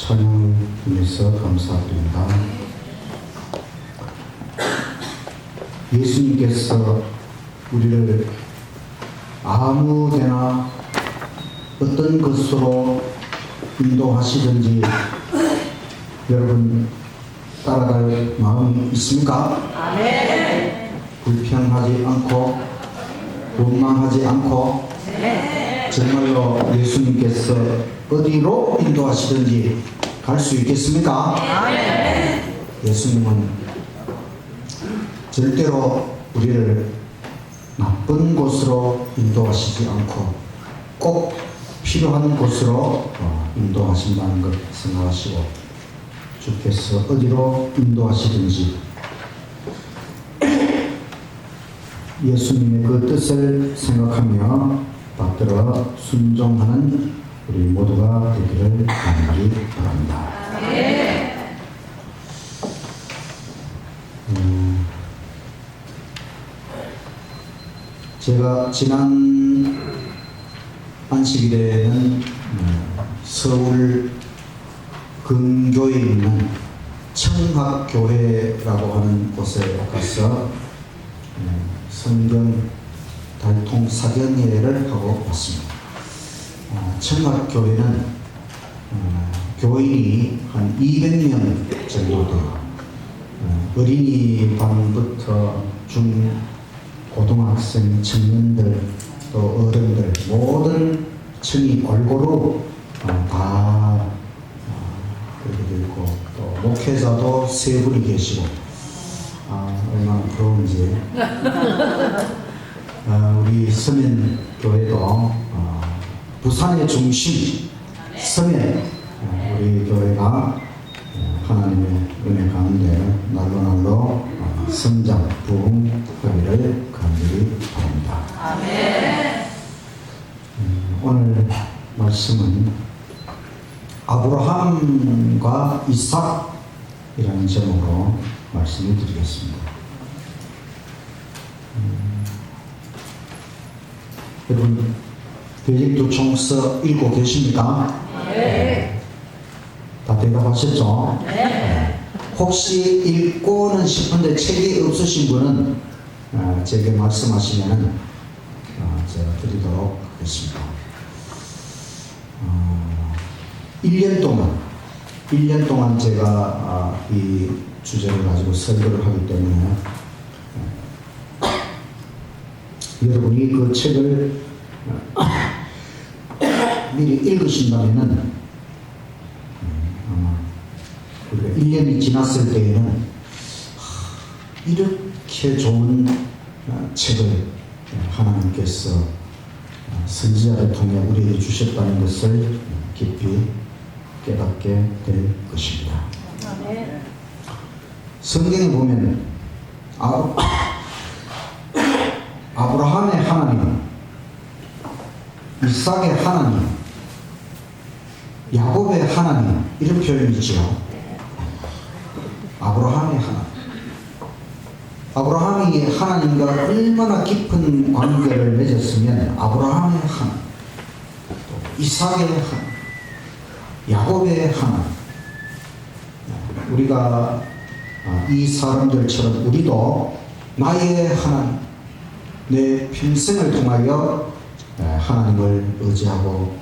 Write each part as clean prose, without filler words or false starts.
찬양을 위해서 감사드립니다. 예수님께서 우리를 아무데나 어떤 것으로 인도하시든지 여러분 따라갈 마음이 있습니까? 아멘. 불평하지 않고 원망하지 않고 정말로 예수님께서 어디로 인도하시든지 갈 수 있겠습니까? 아멘. 예수님은 절대로 우리를 나쁜 곳으로 인도하시지 않고 꼭 필요한 곳으로 인도하신다는 것 생각하시고 주께서 어디로 인도하시든지 예수님의 그 뜻을 생각하며 받들어 순종하는 우리 모두가 되기를 간절히 바랍니다. 제가 지난 안식일에는 서울 근교에 있는 청학교회라고 하는 곳에 가서 성경 달통 사경예를 하고 왔습니다. 청학교회는 교인이 한 200명 정도 돼요. 어린이반부터 고등학생, 청년들, 또 어른들 모든 층이 골고루 다 그렇게 되어 있고 또 목회자도 세 분이 계시고 얼마나 부러운지 우리 서면교회도 부산의 중심 서면 우리 교회가 하나님의 은혜 가운데 날로 성장, 부흥하기를 간절히 바랍니다. 아멘. 오늘 말씀은 아브라함과 이삭이라는 제목으로 말씀을 드리겠습니다. 여러분 베드로 총서 읽고 계십니까? 네. 다 대답하셨죠? 네. 혹시 읽고는 싶은데 책이 없으신 분은 제게 말씀하시면 제가 드리도록 하겠습니다. 1년 동안 제가 이 주제를 가지고 설교를 하기 때문에 여러분이 그 책을 미리 읽으신다면은 아마 우리가 1년이 지났을 때에는 이렇게 좋은 책을 하나님께서 선지자를 통해 우리에게 주셨다는 것을 깊이 깨닫게 될 것입니다. 아멘. 성경에 보면 아브라함의 하나님, 이삭의 하나님, 야곱의 하나님 이런 표현이 있죠. 아브라함의 하나님. 아브라함이 하나님과 얼마나 깊은 관계를 맺었으면 아브라함의 하나님, 또 이삭의 하나님, 야곱의 하나님. 우리가 이 사람들처럼 우리도 나의 하나님, 내 평생을 통하여 하나님을 의지하고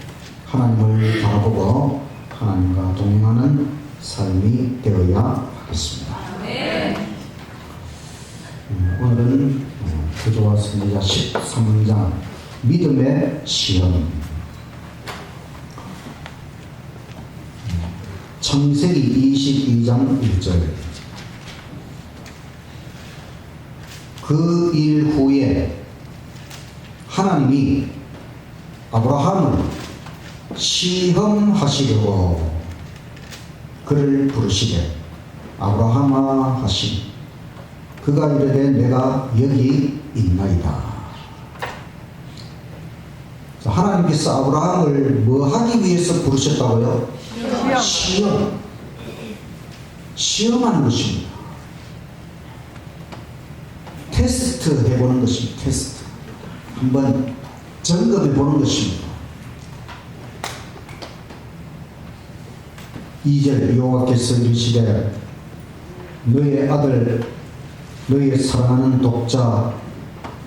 하나님을 바라보고 하나님과 동행하는 삶이 되어야 하겠습니다. 오늘은 구조와 선지자 13장 믿음의 시험. 창세기 22장 1절. 그 일 후에 하나님이 아브라함을 시험하시려고 그를 부르시되 아브라함아 하시니 그가 이르되 내가 여기 있나이다. 하나님께서 아브라함을 뭐 하기 위해서 부르셨다고요? 시험하는 것입니다. 테스트 해보는 것입니다. 테스트. 한번 점검해 보는 것입니다. 2절 여호와께서 이르시되 너의 아들 너의 사랑하는 독자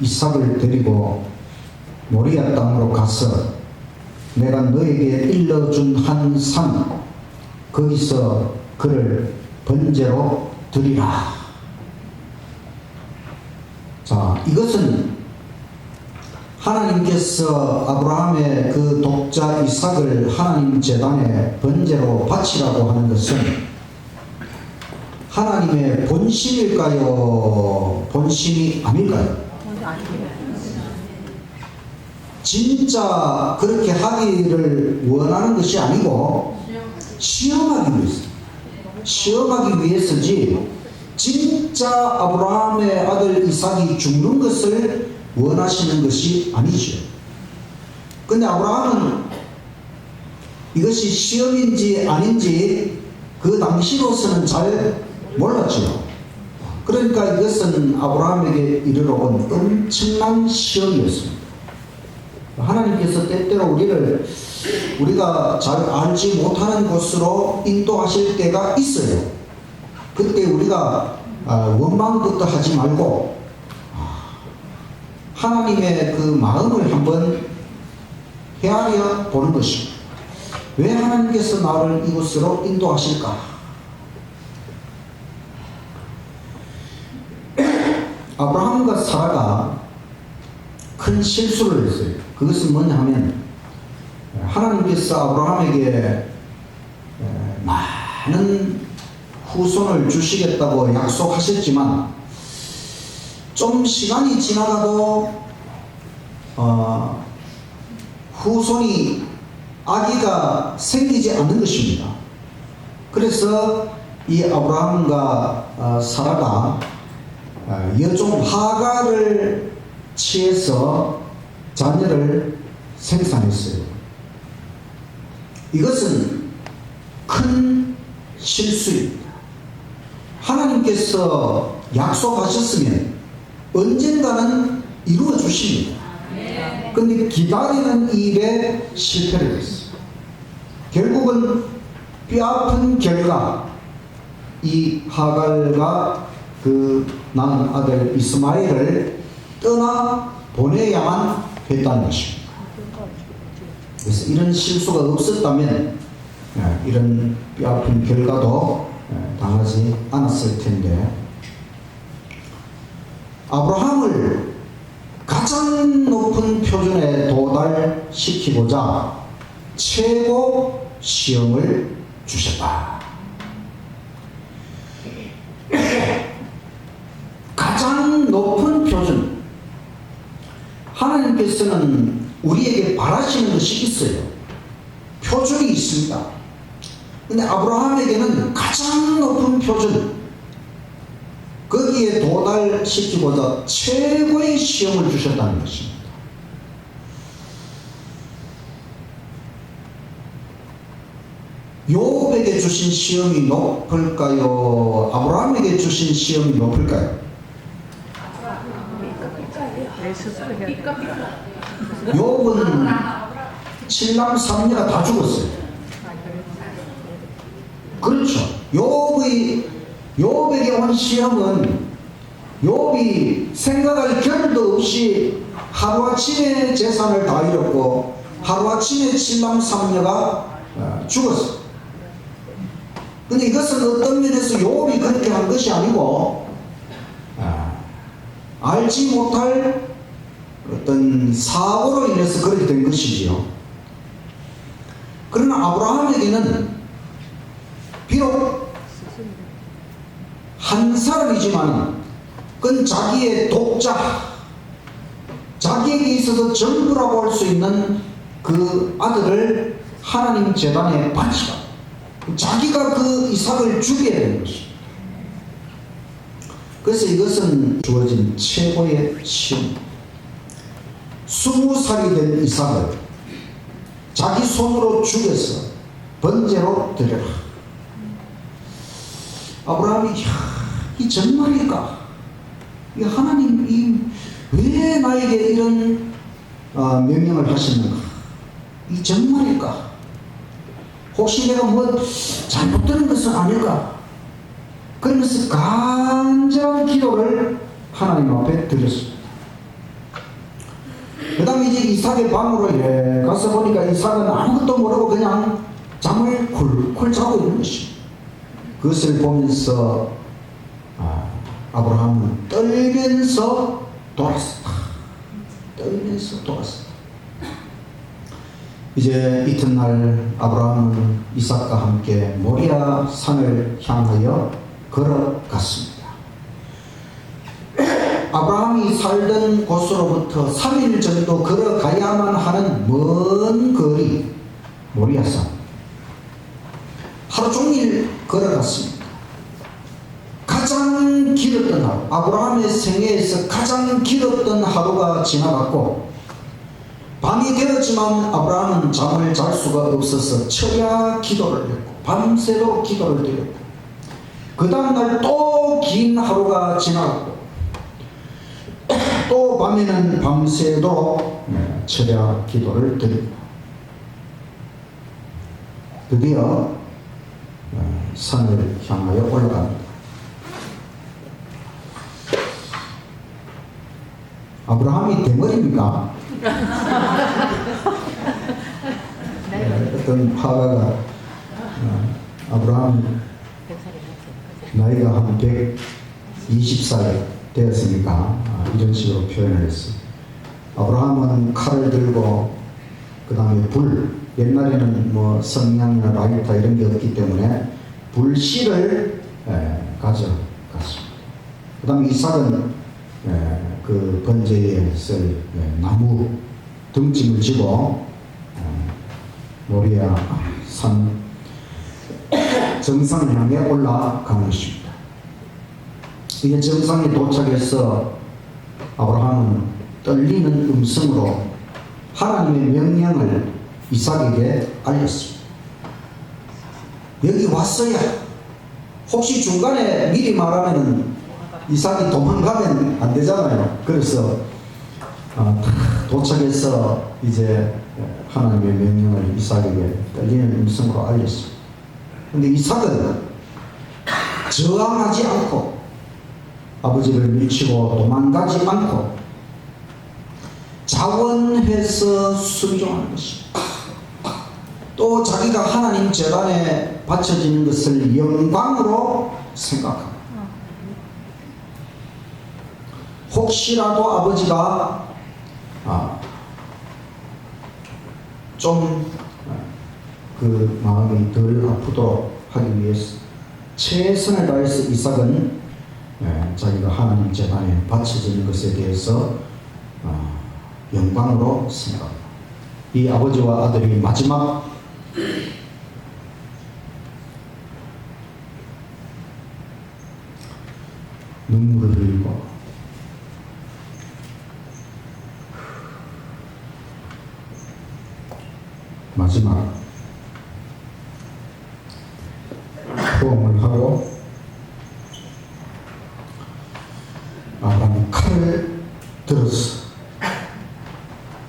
이삭을 데리고 모리아 땅으로 가서 내가 너에게 일러준 한 산 거기서 그를 번제로 드리라. 자, 이것은 하나님께서 아브라함의 그 독자 이삭을 하나님 제단에 번제로 바치라고 하는 것은 하나님의 본심일까요? 본심이 아닐까요? 진짜 그렇게 하기를 원하는 것이 아니고 시험하기 위해서지 진짜 아브라함의 아들 이삭이 죽는 것을 원하시는 것이 아니죠. 근데 아브라함은 이것이 시험인지 아닌지 그 당시로서는 잘 몰랐죠. 그러니까 이것은 아브라함에게 이르러 온 엄청난 시험이었습니다. 하나님께서 때때로 우리가 잘 알지 못하는 곳으로 인도하실 때가 있어요. 그때 우리가 원망부터 하지 말고 하나님의 그 마음을 한번 헤아려 보는 것입니다. 왜 하나님께서 나를 이곳으로 인도하실까? 아브라함과 사라가 큰 실수를 했어요. 그것은 뭐냐 하면 하나님께서 아브라함에게 많은 후손을 주시겠다고 약속하셨지만 좀 시간이 지나가도 후손이 아기가 생기지 않는 것입니다. 그래서 이 아브라함과 사라가 여종 하갈을 취해서 자녀를 생산했어요. 이것은 큰 실수입니다. 하나님께서 약속하셨으면 언젠가는 이루어 주십니다. 그런데 기다리는 일에 실패를 했어요. 결국은 뼈아픈 결과 이 하갈과 그 낳은 아들 이스마엘을 떠나 보내야만 했다는 것입니다. 그래서 이런 실수가 없었다면 이런 뼈아픈 결과도 당하지 않았을 텐데, 아브라함을 가장 높은 표준에 도달시키고자 최고 시험을 주셨다. 가장 높은 표준. 하나님께서는 우리에게 바라시는 것이 있어요. 표준이 있습니다. 근데 아브라함에게는 가장 높은 표준, 거기에 도달시키고자 최고의 시험을 주셨다는 것입니다. 요업에게 주신 시험이 높을까요? 아브라함에게 주신 시험이 높을까요? 요업은 7남 3녀가 다 죽었어요. 그렇죠. 요업에게 온 시험은 요업이 생각할 겨를도 없이 하루아침에 재산을 다 잃었고 하루아침에 7남 3녀가 죽었어요. 근데 이것은 어떤 면에서 요업이 그렇게 한 것이 아니고 알지 못할 어떤 사고로 인해서 그렇게 된 것이지요. 그러나 아브라함에게는 비록 한 사람이지만 그건 자기의 독자, 자기에게 있어서 전부라고 할 수 있는 그 아들을 하나님 제단에 바치라. 자기가 그 이삭을 죽여야 되는 것입니다. 그래서 이것은 주어진 최고의 시험. 20살이 된 이삭을 자기 손으로 죽여서 번제로 드려라. 아브라함이 이 정말일까? 이 하나님 왜 나에게 이런 명령을 하시는가? 이 정말일까? 혹시 내가 뭐 잘못 들은 것은 아닐까? 그러면서 간절한 기도를 하나님 앞에 드렸습니다. 그 다음에 이제 이삭의 방으로 가서 보니까 이삭은 아무것도 모르고 그냥 잠을 쿨쿨 자고 있는 것입니다. 그것을 보면서 아브라함은 떨면서 돌았다. 떨면서 돌았다. 이제 이튿날 아브라함은 이삭과 함께 모리아 산을 향하여 걸어갔습니다. 아브라함이 살던 곳으로부터 3일 정도 걸어가야만 하는 먼 거리, 모리아산. 하루 종일 걸어갔습니다. 가장 길었던 하루, 아브라함의 생애에서 가장 길었던 하루가 지나갔고, 밤이 되었지만 아브라함은 잠을 잘 수가 없어서 철야 기도를 했고, 밤새도록 기도를 드렸고, 그 다음날 또 긴 하루가 지나갔고, 또 밤에는 밤새도록 철야 기도를 드립니다. 드디어 산을 향하여 올라갑니다. 아브라함이 대머리입니까? 어떤 화가가 아브라함 나이가 한 120살 되었으니까 이런 식으로 표현을 했어요. 아브라함은 칼을 들고 그 다음에 불, 옛날에는 뭐 성냥이나 라이터 이런 게 없기 때문에 불씨를 가져갔습니다. 그 다음에 이삭은 그 번제에 쓸 나무 등짐을 지고 모리아 산 정상을 향해 올라가는 것입니다. 이게 정상에 도착해서 아브라함은 떨리는 음성으로 하나님의 명령을 이삭에게 알렸습니다. 여기 왔어야. 혹시 중간에 미리 말하면은 이삭이 도망가면 안 되잖아요. 그래서 도착해서 이제 하나님의 명령을 이삭에게 떨리는 음성으로 알렸습니다. 근데 이삭은 저항하지 않고 아버지를 미치고 도망가지 않고 자원해서 순종하는 것입니다. 또 자기가 하나님 제단에 바쳐지는 것을 영광으로 생각합니다. 혹시라도 아버지가 좀 그 마음이 덜 아프도록 하기 위해서 최선을 다해서 이삭은 자기가 하나님 제단에 바쳐지는 것에 대해서 영광으로 생각합니다. 이 아버지와 아들이 마지막 눈물을 흘리고 마지막 호응을 하고 아브라함이 칼을 들어서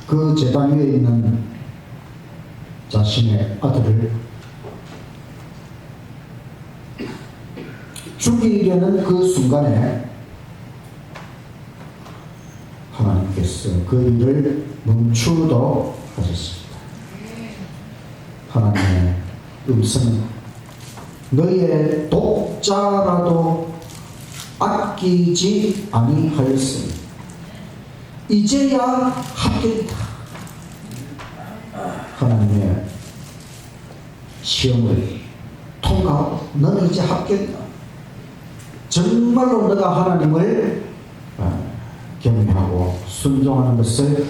그 제단 위에 있는 자신의 아들을 죽이려는 그 순간에 하나님께서 그 일을 멈추도록 하셨습니다. 하나님의 음성은 너희의 독자라도 아끼지 아니하였으니 이제야 합격이다. 하나님의 시험을 통과하고 너는 이제 합격이다. 정말로 너가 하나님을 경외하고 순종하는 것을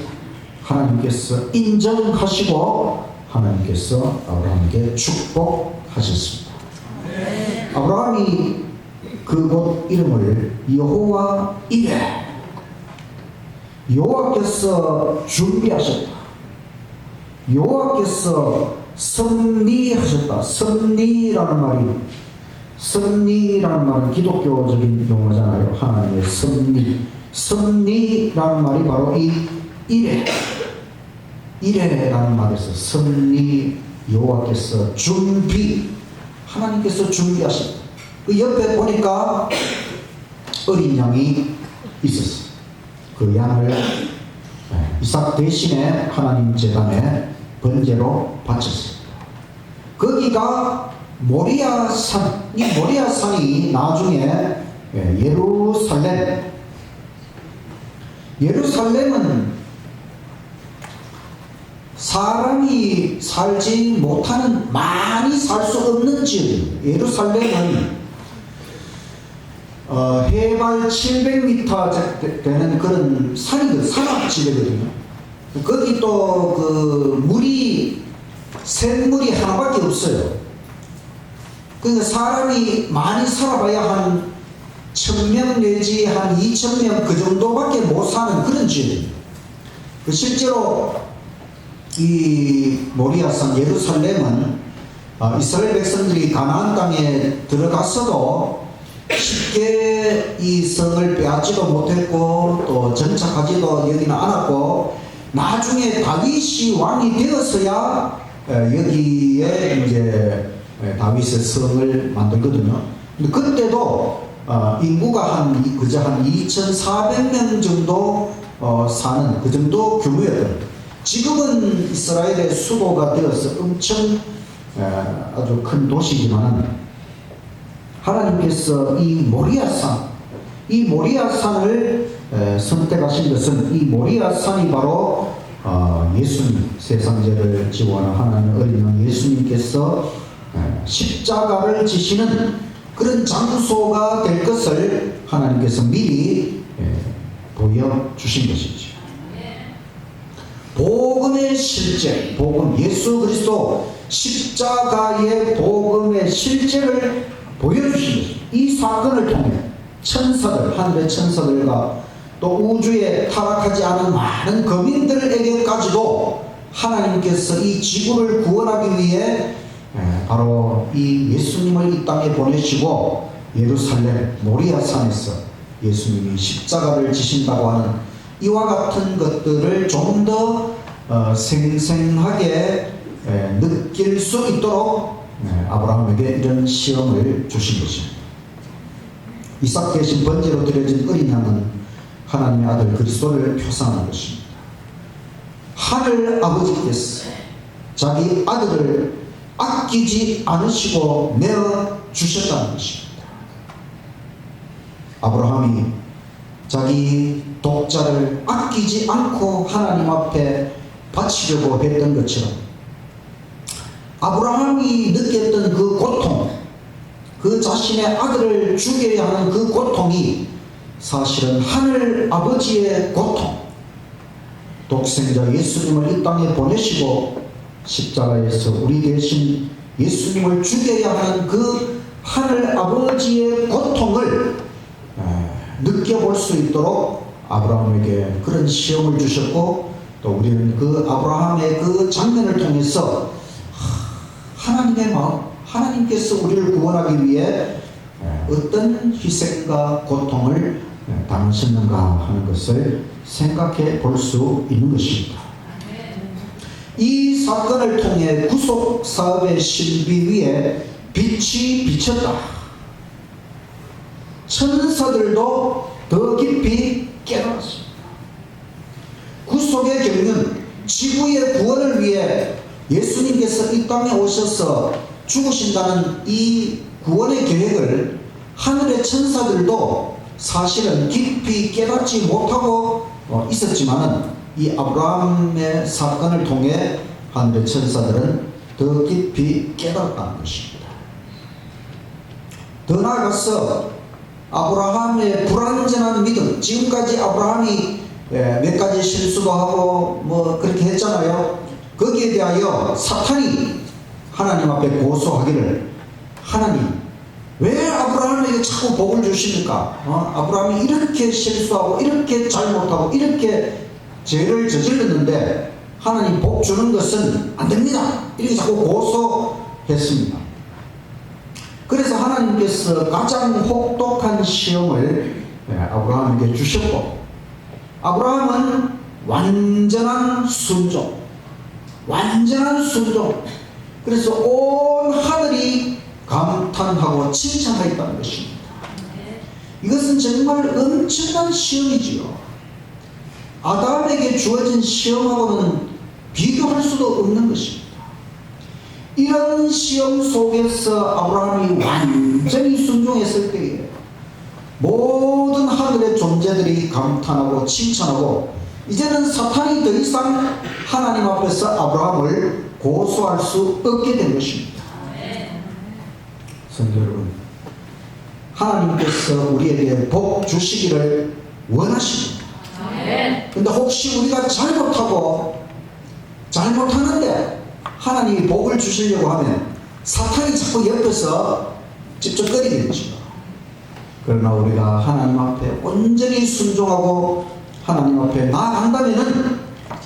하나님께서 인정하시고 하나님께서 아브라함에게 축복하셨습니다. 아브라함이 그곳 이름을 여호와 이레, 여호와께서 준비하셨다, 여호와께서 섭리하셨다. 섭리라는 말은 기독교적인 용어잖아요. 하나님의 섭리라는 말이 바로 이 이레라는 말에서 섭리하셨다. 여호와께서 하나님께서 준비하셨다. 그 옆에 보니까 어린 양이 있었어요. 그 양을 이삭 대신에 하나님 제단에 번제로 바쳤어요. 거기가 모리아산, 이 모리아산이 나중에 예루살렘은 사람이 살지 못하는, 많이 살 수 없는 지역입니다. 예루살렘은 해발 700m 되는 그런 산악지대거든요. 거기 또 그 샘물이 하나밖에 없어요. 그러니까 사람이 많이 살아봐야 한 1000명 내지 한 2000명 그 정도밖에 못 사는 그런 지역입니다. 실제로 이 모리아산 예루살렘은 이스라엘 백성들이 가나안 땅에 들어갔어도 쉽게 이 성을 빼앗지도 못했고 또 정착하지도 여기는 않았고, 나중에 다윗이 왕이 되어서야 여기에 이제 다윗의 성을 만들거든요. 근데 그때도 인구가 그저 한 2,400명 정도 사는 그 정도 규모였거든요. 지금은 이스라엘의 수도가 되어서 엄청 아주 큰 도시지만, 하나님께서 이 모리아산을 선택하신 것은, 이 모리아산이 바로 예수님, 세상죄를 지원하는 하나님 어린 양 예수님께서 십자가를 지시는 그런 장소가 될 것을 하나님께서 미리 보여주신 것이죠. 복음의 실제, 예수 그리스도 십자가의 복음의 실제를 보여주신 것이죠. 이 사건을 통해 하늘의 천사들과 또 우주에 타락하지 않은 많은 거민들에게까지도 하나님께서 이 지구를 구원하기 위해 바로 이 예수님을 이 땅에 보내시고, 예루살렘 모리아산에서 예수님이 십자가를 지신다고 하는 이와 같은 것들을 좀 더 생생하게 느낄 수 있도록 아브라함에게 이런 시험을 주신 것입니다. 이삭 대신 번제로 드려진 어린 양은 하나님의 아들 그리스도를 표상하는 것입니다. 하늘 아버지께서 자기 아들을 아끼지 않으시고 내어 주셨다는 것입니다. 아브라함이 자기 독자를 아끼지 않고 하나님 앞에 바치려고 했던 것처럼, 아브라함이 느꼈던 그 고통, 그 자신의 아들을 죽여야 하는 그 고통이 사실은 하늘 아버지의 고통, 독생자 예수님을 이 땅에 보내시고 십자가에서 우리 대신 예수님을 죽여야 하는 그 하늘 아버지의 고통을 느껴볼 수 있도록 아브라함에게 그런 시험을 주셨고, 또 우리는 그 아브라함의 그 장면을 통해서 하나님의 마음, 하나님께서 우리를 구원하기 위해 어떤 희생과 고통을 당하셨는가 하는 것을 생각해 볼 수 있는 것입니다. 이 사건을 통해 구속 사업의 신비 위에 빛이 비쳤다. 천사들도 더 깊이 깨달았습니다. 구속의 경륜, 지구의 구원을 위해 예수님께서 이 땅에 오셔서 죽으신다는 이 구원의 계획을 하늘의 천사들도 사실은 깊이 깨닫지 못하고 있었지만은, 이 아브라함의 사건을 통해 하늘의 천사들은 더 깊이 깨달았다는 것입니다. 더 나아가서 아브라함의 불완전한 믿음, 지금까지 아브라함이 몇 가지 실수도 하고 뭐 그렇게 했잖아요. 거기에 대하여 사탄이 하나님 앞에 고소하기를, 하나님 왜 아브라함에게 자꾸 복을 주십니까? 아브라함이 이렇게 실수하고 이렇게 잘못하고 이렇게 죄를 저질렀는데 하나님 복 주는 것은 안 됩니다. 이렇게 자꾸 고소했습니다. 그래서 하나님께서 가장 혹독한 시험을 아브라함에게 주셨고, 아브라함은 완전한 순종, 그래서 온 하늘이 감탄하고 칭찬하였다는 것입니다. 이것은 정말 엄청난 시험이지요. 아담에게 주어진 시험하고는 비교할 수도 없는 것입니다. 이런 시험 속에서 아브라함이 완전히 순종했을 때에 모든 하늘의 존재들이 감탄하고 칭찬하고 이제는 사탄이 더 이상 하나님 앞에서 아브라함을 고소할 수 없게 된 것입니다. 성도 여러분, 하나님께서 우리에게 복 주시기를 원하십니다. 근데 혹시 우리가 잘못하는데 하나님이 복을 주시려고 하면 사탄이 자꾸 옆에서 찝쩍거리겠죠. 그러나 우리가 하나님 앞에 온전히 순종하고 하나님 앞에 나아간다면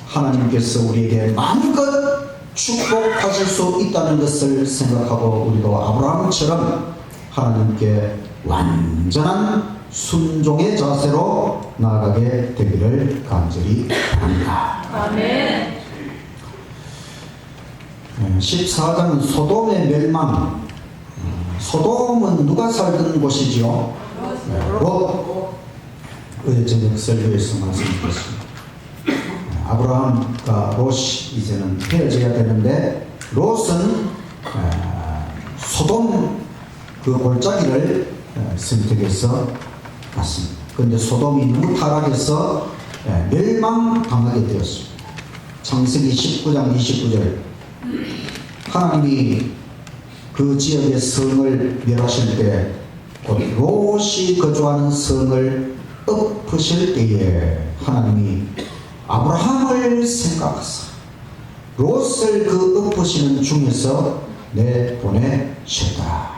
하나님께서 우리에게 마음껏 축복하실 수 있다는 것을 생각하고 우리도 아브라함처럼 하나님께 완전한 순종의 자세로 나아가게 되기를 간절히 바랍니다. 아멘. 14장은 소돔의 멸망. 소돔은 누가 살던 곳이지요? 롯. 어제 저녁 설교에서 말씀드렸습니다. 아브라함과 롯이 이제는 헤어져야 되는데 롯은 소돔 그 골짜기를 선택해서 갔습니다. 그런데 소돔이 너무 타락해서 멸망당하게 되었습니다. 창세기 19장 29절 하나님이 그 지역의 성을 멸하실 때 곧 롯이 거주하는 성을 엎으실 때에 하나님이 아브라함을 생각하사 롯을 그 엎으시는 중에서 내보내셨다.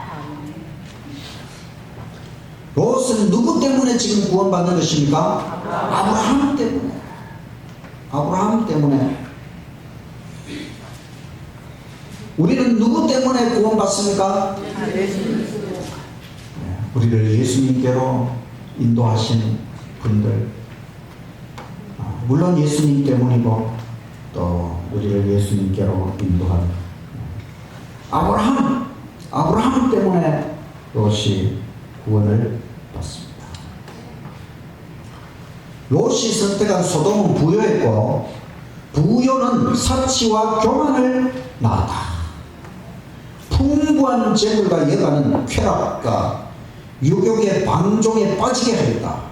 롯은 누구 때문에 지금 구원받는 것입니까? 아브라함 때문에. 아브라함 때문에. 우리는 누구 때문에 구원받습니까? 우리를 예수님께로 인도하신 분들, 물론 예수님 때문이고 또 우리를 예수님께로 인도한 아브라함 때문에 롯이 구원을 받습니다. 롯이 선택한 소돔은 부요했고 부요는 사치와 교만을 낳았다. 풍부한 재물과 여가는 쾌락과 유욕의 방종에 빠지게 하였다.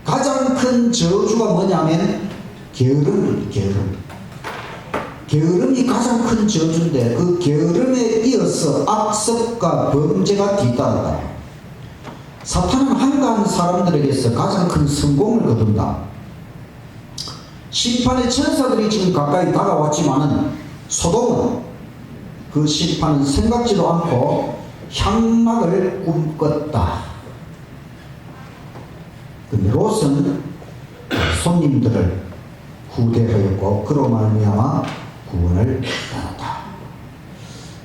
가장 큰 저주가 뭐냐면 게으름입니다. 게으름이 가장 큰 저주인데 그 게으름에 이어서 악습과 범죄가 뒤따른다. 사탄은 한가한 사람들에게서 가장 큰 성공을 거둔다. 심판의 천사들이 지금 가까이 다가왔지만은 소돔은 그 심판은 생각지도 않고 향락을 꿈꿨다. 근데 롯은 손님들을 후대하였고 그로 말미암아 구원을 받았다.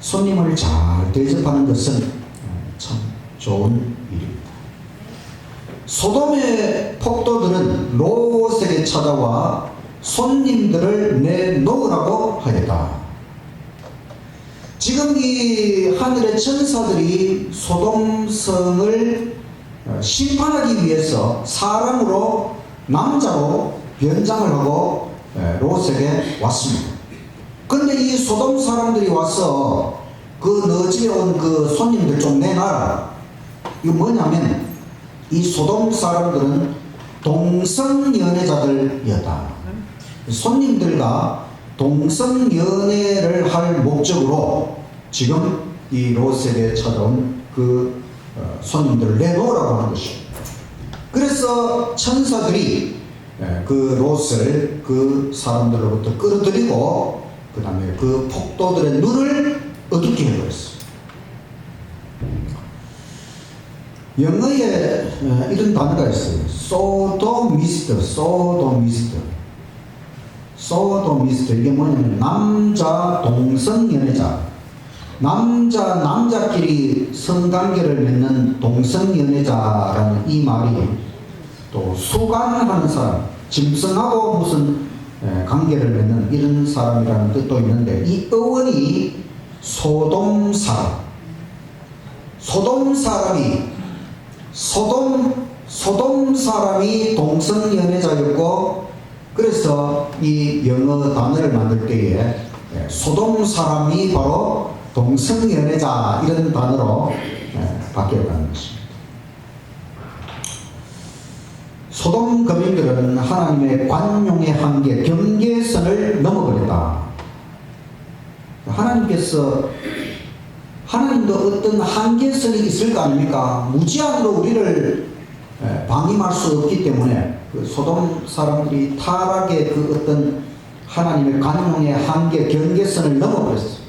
손님을 잘 대접하는 것은 참 좋은 일입니다. 소돔의 폭도들은 롯에게 찾아와 손님들을 내놓으라고 하였다. 지금 이 하늘의 천사들이 소돔성을 심판하기 위해서 사람으로 남자로 변장을 하고 롯에게 왔습니다. 근데 이 소돔 사람들이 와서 그 너 집에 온 그 손님들 좀 내놔라. 이거 뭐냐면 이 소돔 사람들은 동성연애자들이었다. 손님들과 동성연애를 할 목적으로 지금 이 롯에게 찾아온 그 손님들을 내놓으라고 하는 것입니다. 그래서 천사들이 그 롯을 그 사람들로부터 끌어들이고 그 다음에 그 폭도들의 눈을 어둡게 해버렸습니다. 영어에 이런 단어가 있어요. 소도미스트. 이게 뭐냐면 남자 동성연애자. 남자끼리 성관계를 맺는 동성연애자라는 이 말이 또 수간하는 사람, 짐승하고 무슨 관계를 맺는 이런 사람이라는 뜻도 있는데, 이 어원이 소돔 사람, 소돔 사람이 동성연애자였고, 그래서 이 영어 단어를 만들 때에 소돔 사람이 바로 동성연애자 이런 단어로 바뀌었다는 것입니다. 소돔 거민들은 하나님의 관용의 한계, 경계선을 넘어버렸다. 하나님도 어떤 한계선이 있을 거 아닙니까? 무제한으로 우리를 방임할 수 없기 때문에 그 소돔 사람들이 타락의 그 어떤 하나님의 관용의 한계, 경계선을 넘어버렸어요.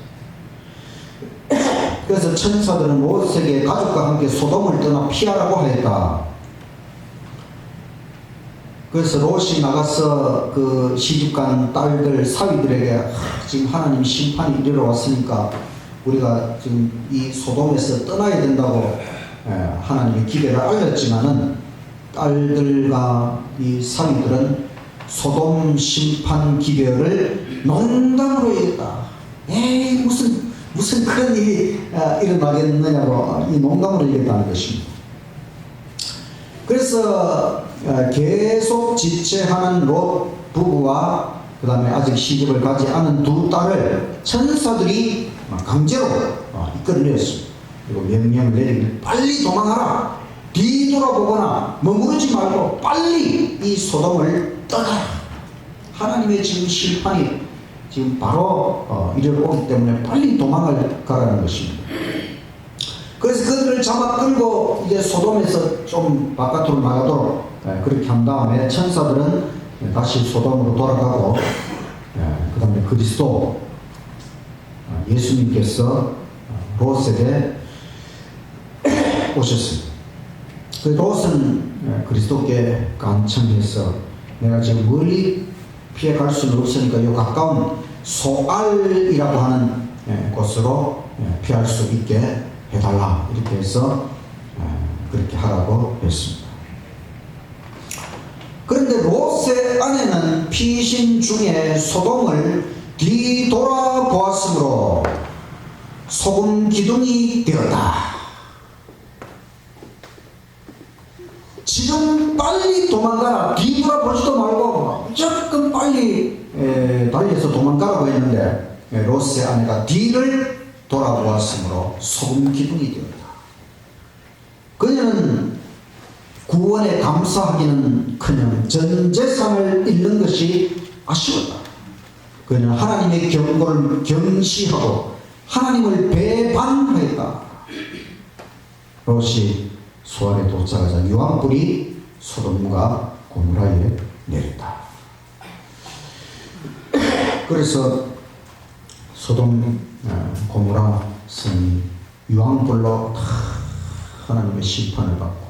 그래서 천사들은 롯에게 가족과 함께 소돔을 떠나 피하라고 하였다. 그래서 롯이 나가서 그 시집간 딸들, 사위들에게 지금 하나님 심판이 이르러 왔으니까 우리가 지금 이 소돔에서 떠나야 된다고 하나님의 기대를 알렸지만은, 딸들과 이 사위들은 소돔 심판 기별을 농담으로 얘기했다. 에이, 무슨 그런 일이 일어나겠느냐고 이 농담으로 얘기했다는 것입니다. 그래서 계속 지체하는 롯 부부와 그 다음에 아직 시집을 가지 않은 두 딸을 천사들이 강제로 이끌어내었습니다. 그리고 명령을 내리길, 빨리 도망하라, 뒤돌아보거나 머무르지 말고 빨리 이 소돔을 떠나라. 하나님의 지금 심판이 지금 바로 이르러 오기 때문에 빨리 도망을 가라는 것입니다. 그래서 그들을 잡아 끌고 이제 소돔에서 좀 바깥으로 나가도록 그렇게 한 다음에 천사들은 다시 소돔으로 돌아가고, 그 다음에 그리스도 예수님께서 롯에게 오셨습니다. 그 롯은 그리스도께 간청해서, 내가 지금 멀리 피해 갈 수는 없으니까 요 가까운 소알이라고 하는 곳으로 피할 수 있게 해달라, 이렇게 해서 그렇게 하라고 했습니다. 그런데 롯의 아내는 피신 중에 소돔을 뒤돌아보았으므로 소금 기둥이 되었다. 지금 빨리 도망가라, 뒤돌아보지도 말고 무조건 빨리 달려서 도망가라고 했는데, 롯의 아내가 뒤를 돌아보았으므로 소금 기둥이 되었다. 그녀는 구원에 감사하기는커녕 전 재산을 잃는 것이 아쉬웠다. 그녀는 하나님의 경고를 경시하고 하나님을 배반하였다. 롯이 소알에 도착하자 유황불이 소돔과 고모라에 내렸다. 그래서 소돔 고모라 성이 유황불로 하나님의 심판을 받고,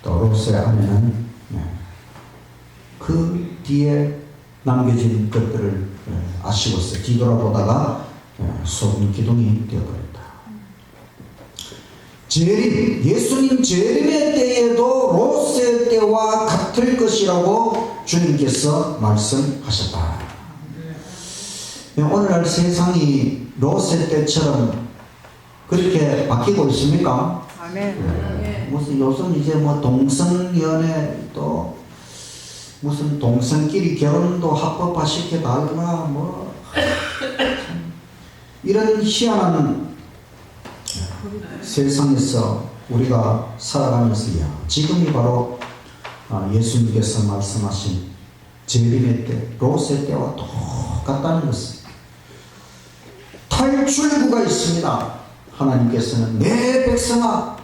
또 롯의 아내는 그 뒤에 남겨진 것들을 아쉬워서 뒤돌아보다가 소금 기둥이 되어버렸다. 재림, 예수님 재림의 때에도 롯의 때와 같을 것이라고 주님께서 말씀하셨다. 오늘날 세상이 롯의 때처럼 그렇게 바뀌고 있습니까? 아멘. 무슨 요즘 이제 뭐 동성연애, 또 무슨 동성끼리 결혼도 합법화시켜 달라, 뭐 이런 희한한 세상에서 우리가 살아가면서, 지금이 바로 예수님께서 말씀하신 재림의 때, 롯의 때와 똑같다는 것을, 탈출구가 있습니다. 하나님께서는 내 백성아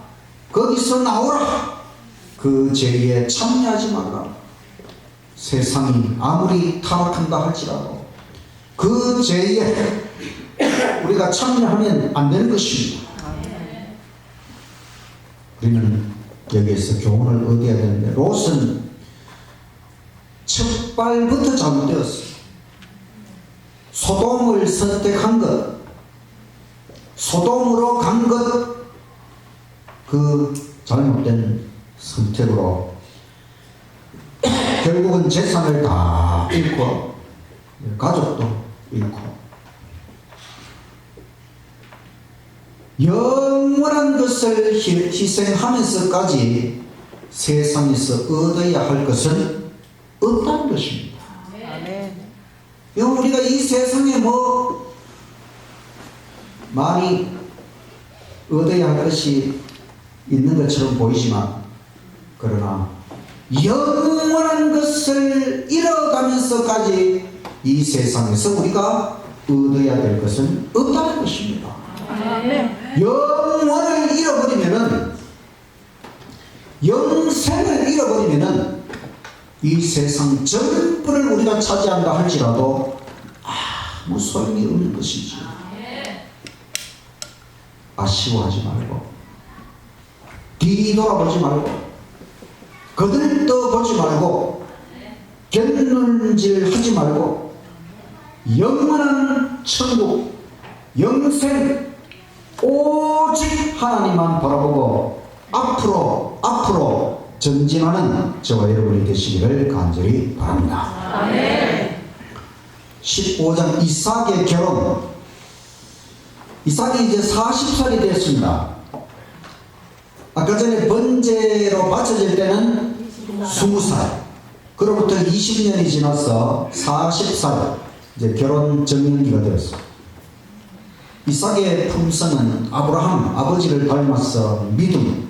거기서 나오라, 그 죄에 참여하지 말라. 세상이 아무리 타락한다 할지라도 그 죄에 우리가 참여하면 안 되는 것입니다. 우리는 여기에서 교훈을 얻어야 되는데, 롯은 첫 발부터 잘못되었어요. 소돔을 선택한 것, 소돔으로 간 것, 그 잘못된 선택으로 결국은 재산을 다 잃고 가족도 잃고 영원한 것을 희생하면서까지 세상에서 얻어야 할 것은 없다는 것입니다. 우리가 이 세상에 뭐 많이 얻어야 할 것이 있는 것처럼 보이지만, 그러나 영원한 것을 잃어가면서까지 이 세상에서 우리가 얻어야 될 것은 없다는 것입니다. 영원을 잃어버리면은, 영생을 잃어버리면은 이 세상 전부를 우리가 차지한다 할지라도 아무 소용이 없는 것이지. 아쉬워하지 말고, 뒤돌아보지 말고, 거들떠보지 말고, 견눈질하지 말고, 영원한 천국, 영생, 오직 하나님만 바라보고 앞으로 전진하는 저와 여러분이 되시기를 간절히 바랍니다. 15장 이삭의 결혼. 이삭이 이제 40살이 되었습니다. 아까 전에 번제로 바쳐질 때는 20살. 그로부터 20년이 지나서 40살, 이제 결혼 정년기가 되었습니다. 이삭의 품성은 아브라함 아버지를 닮아서 믿음,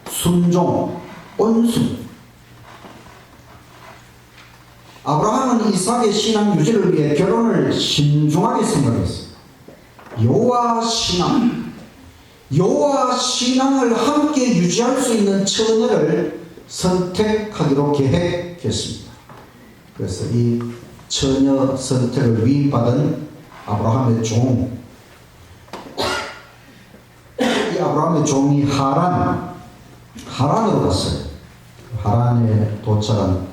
순종, 온순. 아브라함은 이삭의 신앙 유지를 위해 결혼을 신중하게 생각했습니다. 여호와 신앙을 함께 유지할 수 있는 처녀를 선택하기로 계획했습니다. 그래서 이 처녀 선택을 위임받은 아브라함의 종, 이 아브라함의 종이 하란으로 갔어요. 하란에 도착한,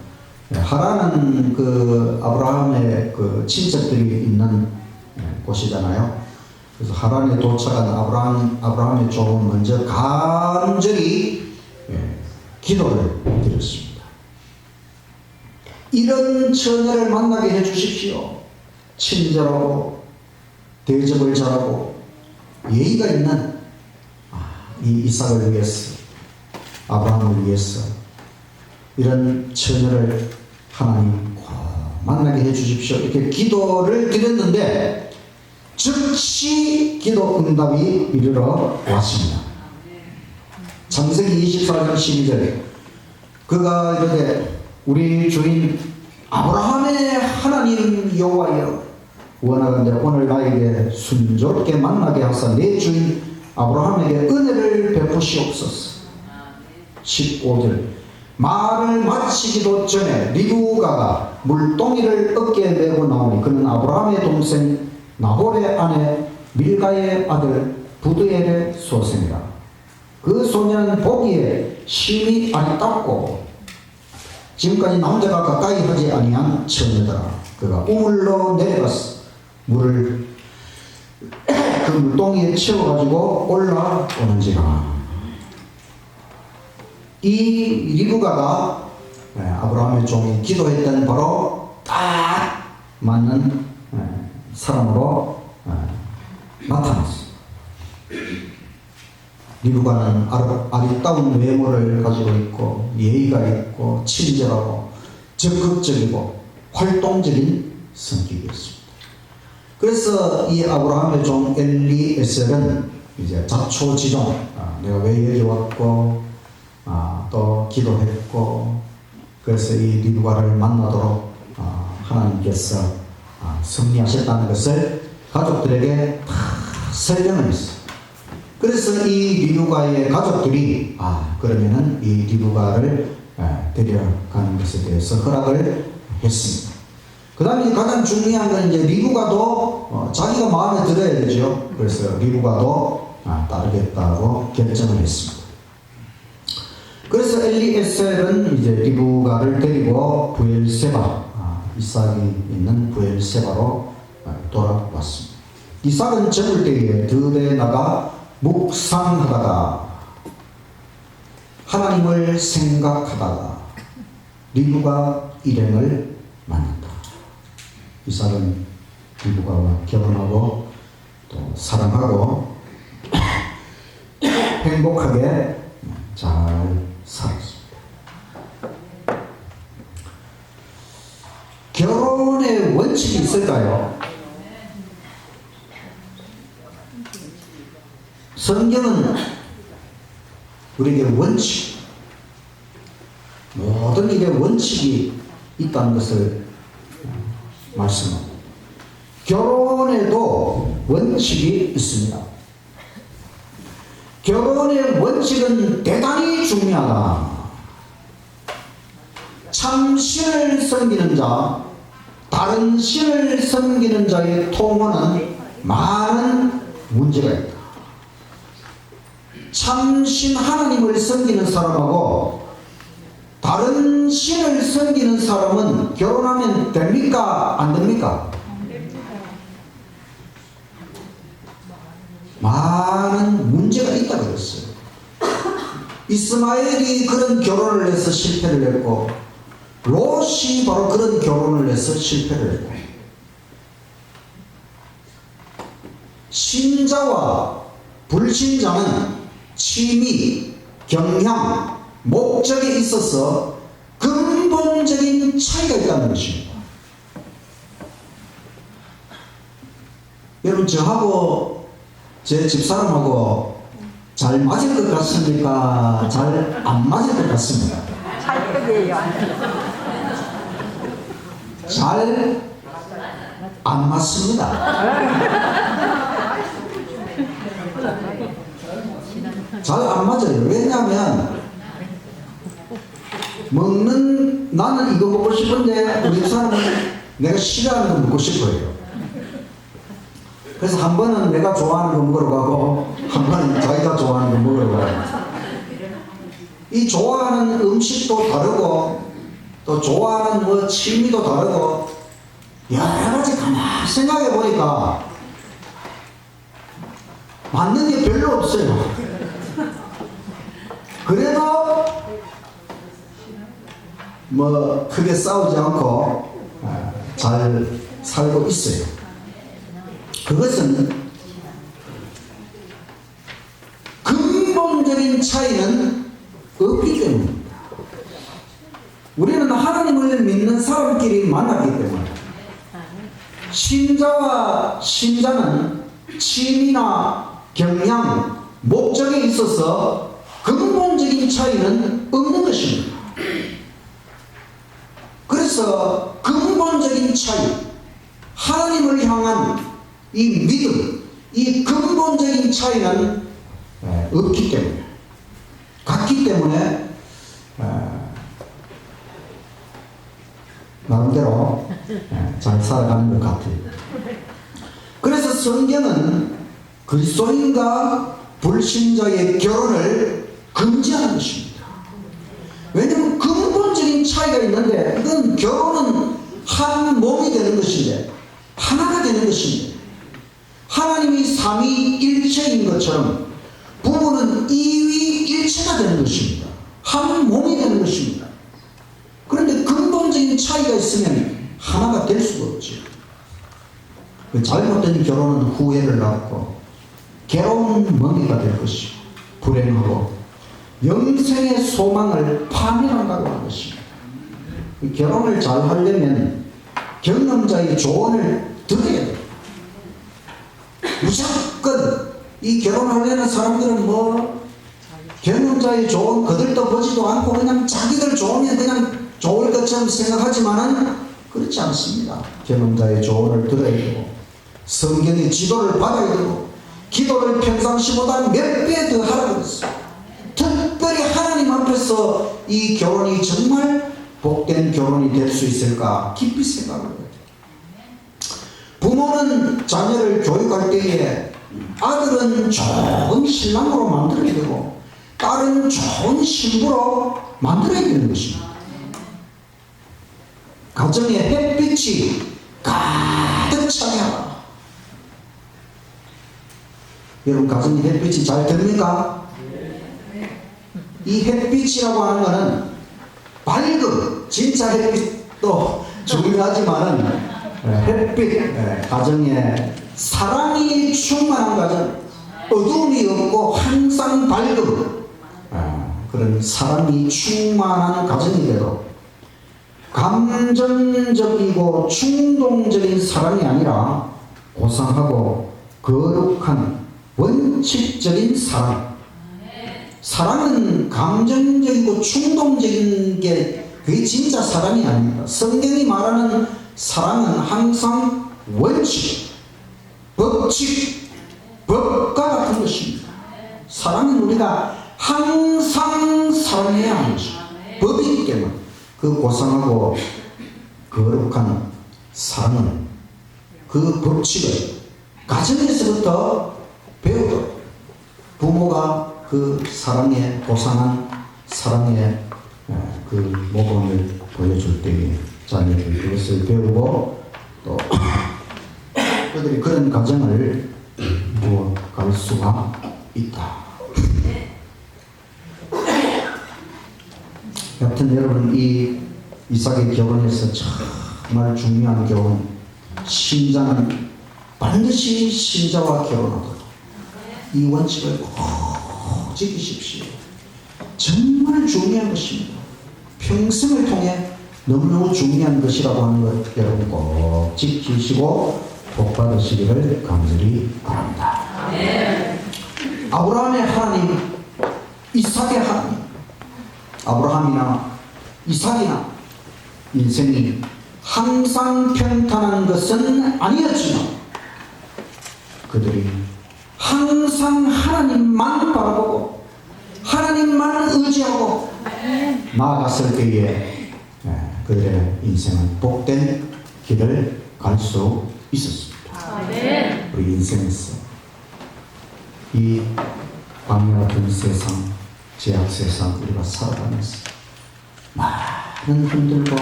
하란은 그 아브라함의 그 친척들이 있는 곳이잖아요. 그래서 하란에 도착한 아브라함의 종은 먼저 간절히 기도를 드렸습니다. 이런 처녀를 만나게 해주십시오. 친절하고 대접을 잘하고 예의가 있는 이 이삭을 위해서, 아브라함을 위해서 이런 처녀를 하나님 꼭 만나게 해주십시오. 이렇게 기도를 드렸는데 즉시 기도 응답이 이르러 왔습니다. 창세기 24장 12절에 그가 이르되 우리 주인 아브라함의 하나님 여호와여, 원하건대 오늘 나에게 순조롭게 만나게 하사 내 주인 아브라함에게 은혜를 베푸시옵소서. 15절 말을 마치기도 전에 리브가가 물동이를 어깨에 메고 나오니 그는 아브라함의 동생 나홀의 아내 밀가의 아들 부드엘의 소생이라. 그 소녀는 보기에 심히 아리답고 지금까지 남자가 가까이 하지 아니한 처녀더라. 그가 우물로 내려가서 물을 그 물동이에 채워가지고 올라오는지라. 이 리브가가 아브라함의 종이 기도했던 바로 딱 맞는 사람으로 나타났습니다. 리브가는 아리따운 외모를 가지고 있고 예의가 있고 친절하고 적극적이고 활동적인 성격이었습니다. 그래서 이 아브라함의 종 엘리에셀은 이제 자초지종, 내가 왜 여기 왔고 또 기도했고, 그래서 이 리브가를 만나도록 하나님께서 섭리하셨다는 것을 가족들에게 다 설명을 했어요. 그래서 이 리브가의 가족들이 그러면은 이 리브가를 데려가는 것에 대해서 허락을 했습니다. 그 다음에 가장 중요한 건 이제 리브가도 자기가 마음에 들어야 되죠. 그래서 리브가도 따르겠다고 결정을 했습니다. 그래서 엘리에셀은 이제 리브가를 데리고 부엘세바, 이삭이 있는 부엘세바로 돌아왔습니다. 이삭은 젊을 때에 들에 나가 묵상하다가 하나님을 생각하다가 리브가 일행을 만났다. 이삭은 이브가 결혼하고 또 사랑하고 행복하게 잘 살았습니다. 결혼의 원칙이 있을까요? 성경은 우리에게 원칙, 모든 일에 원칙이 있다는 것을 말씀합니다. 결혼에도 원칙이 있습니다. 결혼의 원칙은 대단히 중요하다. 참 신을 섬기는 자, 다른 신을 섬기는 자의 통하는 많은 문제가 있다. 참 신 하나님을 섬기는 사람하고 다른 신을 섬기는 사람은 결혼하면 됩니까? 안 됩니까? 많은 문제가 있다고 그랬어요. 이스마엘이 그런 결혼을 해서 실패를 했고 롯이 바로 그런 결혼을 해서 실패를 했고 신자와 불신자는 취미, 경향, 목적에 있어서 근본적인 차이가 있다는 것입니다. 여러분 저하고 제 집사람하고 잘 맞을 것 같습니까? 잘 안 맞을 것 같습니다. 찰떡이에요. 잘 안 맞습니다. 잘 안 맞아요. 왜냐하면 나는 이거 먹고 싶은데 우리 사람은 내가 싫어하는 거 먹고 싶어요. 그래서 한 번은 내가 좋아하는 거 먹으러 가고 한 번은 자기가 좋아하는 거 먹으러 가고 이 좋아하는 음식도 다르고 또 좋아하는 뭐 취미도 다르고 여러 가지 가만히 생각해 보니까 맞는 게 별로 없어요. 그래도 뭐 크게 싸우지 않고 잘 살고 있어요. 그것은 근본적인 차이는 없기 때문입니다. 우리는 하나님을 믿는 사람끼리 만났기 때문에 신자와 신자는 취미나 경향, 목적에 있어서 근본적인 차이는 없는 것입니다. 그래서 근본적인 차이, 하나님을 향한 이 믿음, 이 근본적인 차이는 없기 때문에, 같기 때문에 나름대로 잘 살아가는 것 같아요. 그래서 성경은 그리스도인과 불신자의 결혼을 금지하는 것입니다. 왜냐하면 근본적인 차이가 있는데 이건 결혼은 한 몸이 되는 것인데 하나가 되는 것입니다. 하나님이 삼위일체인 것처럼 부부는 이위일체가 되는 것입니다. 한 몸이 되는 것입니다. 그런데 근본적인 차이가 있으면 하나가 될 수가 없죠. 잘못된 결혼은 후회를 낳고 괴로운 멍에가 될 것이고 불행하고 영생의 소망을 파멸한다고 하는 것입니다. 결혼을 잘 하려면 경험자의 조언을 들어야 돼요. 무조건 이 결혼하려는 사람들은 뭐 경험자의 조언 거들떠 보지도 않고 그냥 자기들 좋으면 그냥 좋을 것처럼 생각하지만은 그렇지 않습니다. 경험자의 조언을 들어야 되고 성경의 지도를 받아야 되고 기도를 평상시보다 몇 배 더 하라고 그랬어요. 특별히 하나님 앞에서 이 결혼이 정말 복된 결혼이 될 수 있을까 깊이 생각을 해야 돼요. 부모는 자녀를 교육할 때에 아들은 좋은 신랑으로 만들어야 되고 딸은 좋은 신부로 만들어야 되는 것입니다. 가정에 햇빛이 가득 차게 하라. 여러분 가정에 햇빛이 잘 됩니까? 이 햇빛이라고 하는 것은 밝음, 진짜 햇빛도 중요하지만은 햇빛, 가정에 사랑이 충만한 가정, 어둠이 없고 항상 밝은 그런 사랑이 충만한 가정이 되도록 감정적이고 충동적인 사랑이 아니라 고상하고 거룩한 원칙적인 사랑. 사랑은 감정적이고 충동적인 게 그게 진짜 사랑이 아닙니다. 성경이 말하는 사랑은 항상 원칙, 법칙, 법과 같은 것입니다. 사랑은 우리가 항상 사랑해야 하는 것입니다. 법이기 때문에 그 고상하고 거룩한 사랑은 그 법칙을 가정에서부터 배우도록 부모가 그 사랑의 고상한 사랑의 그 모범을 보여줄 때에 자녀들이 그것을 배우고 또 그들이 그런 가정을 이루어갈 수가 있다. 여튼 여러분 이 이삭의 결혼에서 정말 중요한 교훈, 신자는 반드시 신자와 결혼하도록 이 원칙을 꼭 지키십시오. 정말 중요한 것입니다. 평생을 통해 너무너무 중요한 것이라고 하는 것 여러분 꼭 지키시고 복 받으시기를 간절히 바랍니다. 아브라함의 하나님, 이삭의 하나님, 아브라함이나 이삭이나 인생이 항상 평탄한 것은 아니었지만 그들이 항상 하나님만 바라보고 하나님만 의지하고 나아갔을 때에 그들의 인생은 복된 길을 갈 수 있었습니다. 우리 인생에서 이 광야 같은 세상, 제약 세상 우리가 살아가면서 많은 힘들고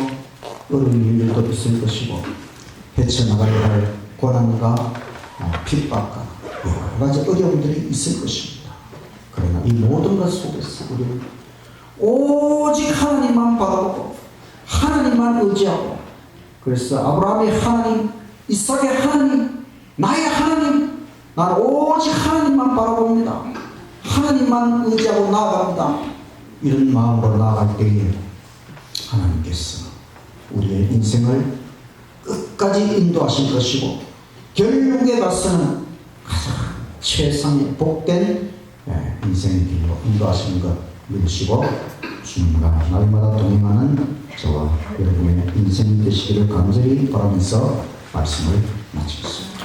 어려운 일들도 있을 것이고 헤쳐나가야 할 고난과 핍박과 여러 가지 어려움들이 있을 것입니다. 그러나 이 모든 것 속에서 우리는 오직 하나님만 바라보고 하나님만 의지하고, 그래서 아브라함의 하나님, 이삭의 하나님, 나의 하나님, 나는 오직 하나님만 바라봅니다. 하나님만 의지하고 나아갑니다. 이런 마음으로 나아갈 때에 하나님께서 우리의 인생을 끝까지 인도하실 것이고 결국에 가서는 가장 최상의 복된 인생의 길로 인도하시는 것 믿으시고 주님과 날마다 동행하는 저와 여러분의 인생이 되시기를 간절히 바라면서 말씀을 마치겠습니다.